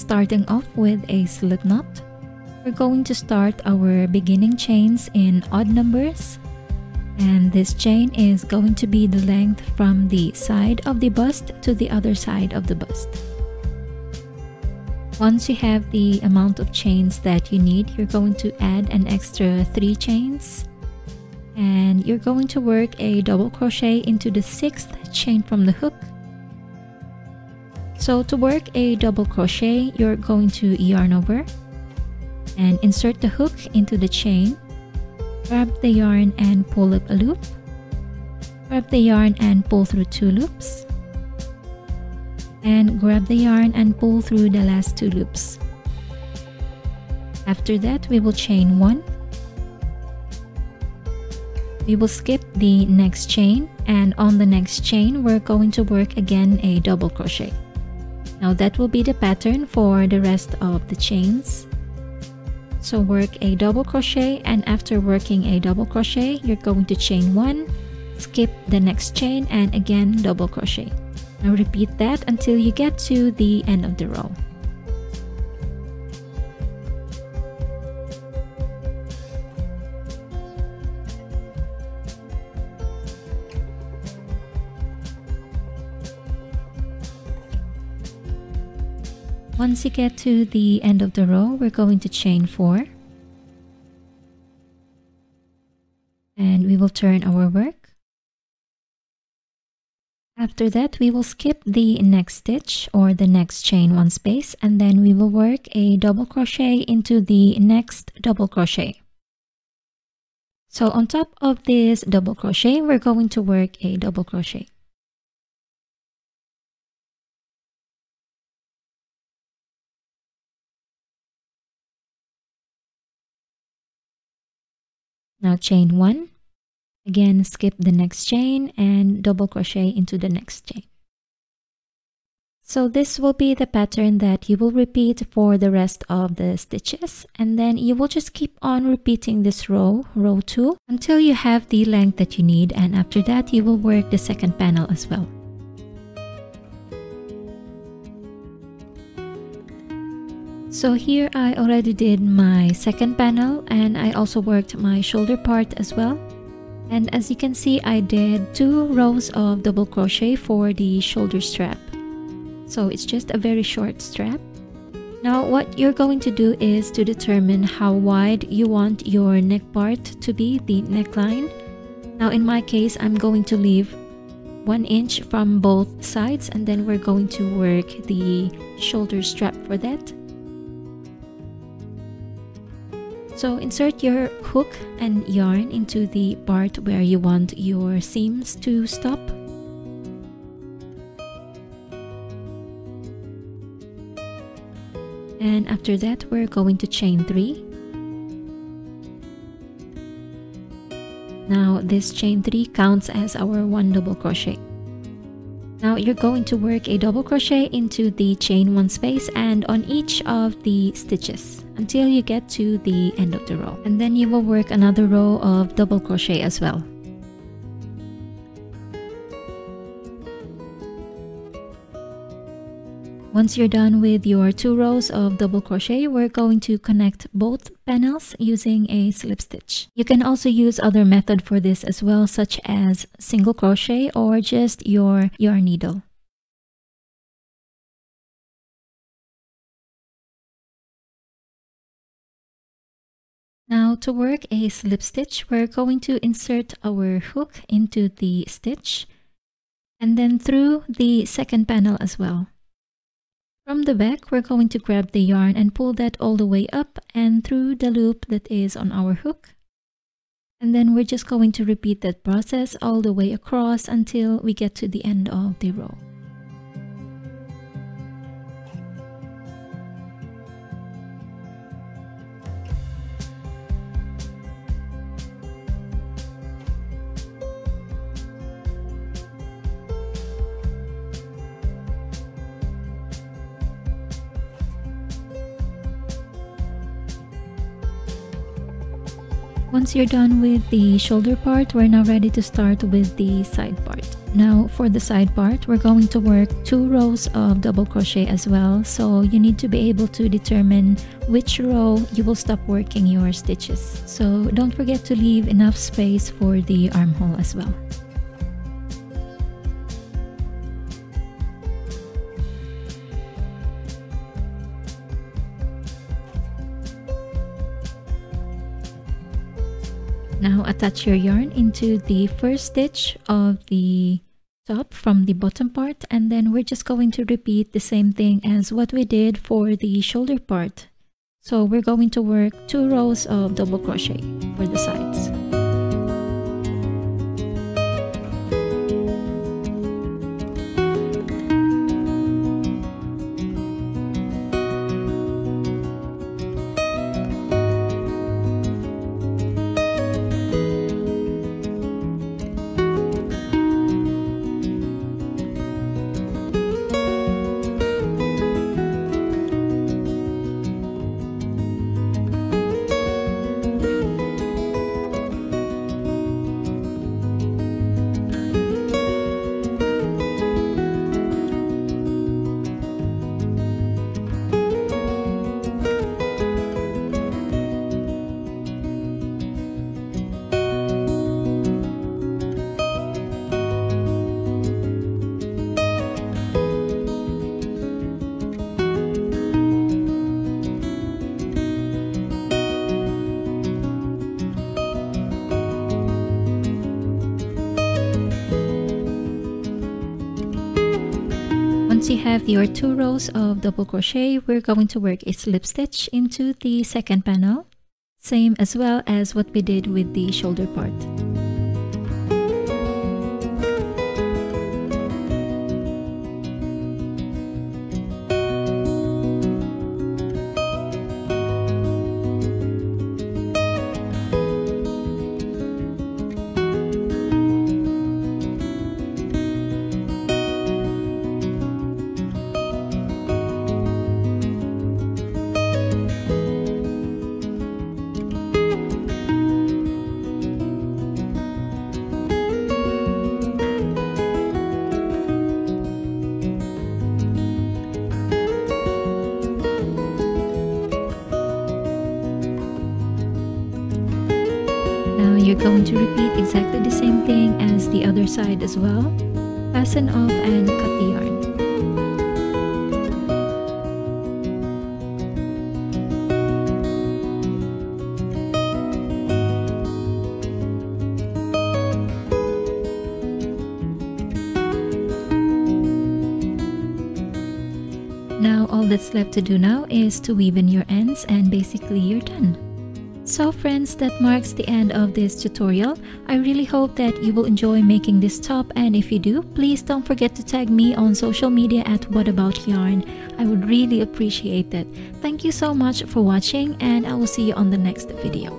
starting off with a slip knot. We're going to start our beginning chains in odd numbers, and this chain is going to be the length from the side of the bust to the other side of the bust. Once you have the amount of chains that you need, you're going to add an extra 3 chains, and you're going to work a double crochet into the 6th chain from the hook. So to work a double crochet, you're going to yarn over and insert the hook into the chain, grab the yarn and pull up a loop, grab the yarn and pull through 2 loops, and grab the yarn and pull through the last 2 loops. After that, we will chain 1. We will skip the next chain, and on the next chain we're going to work again a double crochet. Now that will be the pattern for the rest of the chains. So work a double crochet, and after working a double crochet, you're going to chain 1, skip the next chain, and again double crochet. Now repeat that until you get to the end of the row. Once you get to the end of the row, we're going to chain 4. And we will turn our work. After that, we will skip the next stitch or the next chain 1 space, and then we will work a double crochet into the next double crochet. So on top of this double crochet, we're going to work a double crochet. Now chain 1, again skip the next chain and double crochet into the next chain. So this will be the pattern that you will repeat for the rest of the stitches, and then you will just keep on repeating this row 2, until you have the length that you need, and after that you will work the second panel as well. So here I already did my second panel, and I also worked my shoulder part as well. And as you can see, I did 2 rows of double crochet for the shoulder strap. So it's just a very short strap. Now what you're going to do is to determine how wide you want your neck part to be, the neckline. Now in my case, I'm going to leave 1 inch from both sides, and then we're going to work the shoulder strap for that. So insert your hook and yarn into the part where you want your seams to stop. And after that, we're going to chain 3. Now this chain 3 counts as our 1 double crochet. Now you're going to work a double crochet into the chain 1 space and on each of the stitches until you get to the end of the row, and then you will work another row of double crochet as well. Once you're done with your 2 rows of double crochet, we're going to connect both panels using a slip stitch. You can also use other method for this as well, such as single crochet or just your yarn needle. Now to work a slip stitch, we're going to insert our hook into the stitch and then through the second panel as well. From the back, we're going to grab the yarn and pull that all the way up and through the loop that is on our hook. And then we're just going to repeat that process all the way across until we get to the end of the row. Once you're done with the shoulder part, we're now ready to start with the side part. Now for the side part, we're going to work 2 rows of double crochet as well, so you need to be able to determine which row you will stop working your stitches. So don't forget to leave enough space for the armhole as well. Now attach your yarn into the first stitch of the top from the bottom part, and then we're just going to repeat the same thing as what we did for the shoulder part. So we're going to work 2 rows of double crochet for the sides. Once you have your 2 rows of double crochet, we're going to work a slip stitch into the second panel, same as well as what we did with the shoulder part. Now you're going to repeat exactly the same thing as the other side as well. Fasten off and cut the yarn. Now all that's left to do now is to weave in your ends, and basically you're done. So friends, that marks the end of this tutorial. I really hope that you will enjoy making this top, and if you do, please don't forget to tag me on social media at WhatAboutYarn. I would really appreciate that. Thank you so much for watching, and I will see you on the next video.